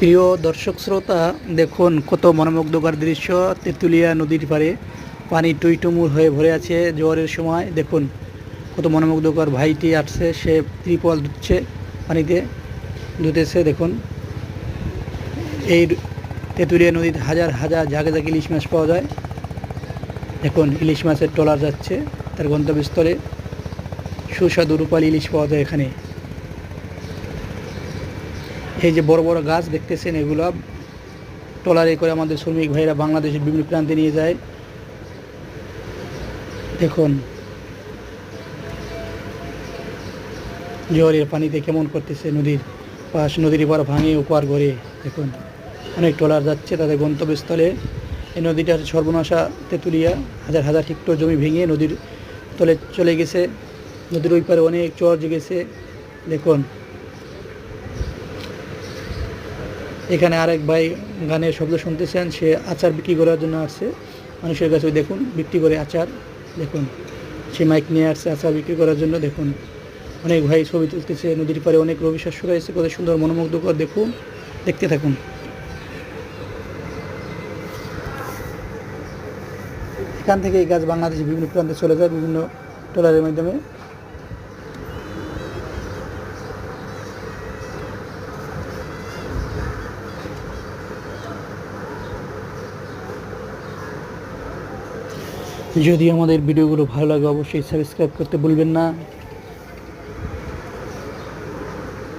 প্রিয় দর্শক শ্রোতা, দেখুন কত মনোমুগ্ধকর দৃশ্য। তেঁতুলিয়া নদীর পাড়ে পানি টইটুমুর হয়ে ভরে আছে জোয়ারের সময়। দেখুন কত মনোমুগ্ধকর। ভাইটি আসছে, সে ত্রিপল ধুচ্ছে, পানিতে ধুতেছে। দেখুন এই তেঁতুলিয়া নদীতে হাজার হাজার জায়গা জায়গায় ইলিশ মাছ পাওয়া যায়। দেখুন ইলিশ মাছের ট্রলার যাচ্ছে তার গন্তব্যস্থলে। সুস্বাদু রূপালী ইলিশ পাওয়া যায় এখানে। এই যে বড় বড় গাছ দেখতেছেন, এগুলো ট্রলারে করে আমাদের শ্রমিক ভাইরা বাংলাদেশের বিভিন্ন প্রান্তে নিয়ে যায়। দেখুন জোয়ারের পানিতে কেমন করতেছে নদীর পাশ, নদীর পার ভাঙে ওপার করে। দেখুন অনেক ট্রলার যাচ্ছে তাদের গন্তব্যস্থলে। এই নদীটার সর্বনাশা তেঁতুলিয়া, হাজার হাজার হেক্টর জমি ভেঙে নদীর তলে চলে গেছে। নদীর ওই পারে অনেক চর জেগেছে। দেখুন এখানে আরেক ভাই গানের শব্দ শুনতেছেন, সে আচার বিক্রি করার জন্য আসছে মানুষের কাছে। দেখুন বিক্রি করে আচার। দেখুন সে মাইক নিয়ে আসছে আচার বিক্রি করার জন্য। দেখুন অনেক ভাই ছবি তুলতেছে। নদীর পাড়ে অনেক রবি শস্য রয়েছে, কত সুন্দর মনোমুগ্ধকর। দেখুন, দেখতে থাকুন। এখান থেকে এই গাছ বাংলাদেশের বিভিন্ন প্রান্তে চলে যায় বিভিন্ন ট্রলারের মাধ্যমে। যদি আমাদের ভিডিওগুলো ভালো লাগে অবশ্যই সাবস্ক্রাইব করতে ভুলবেন না।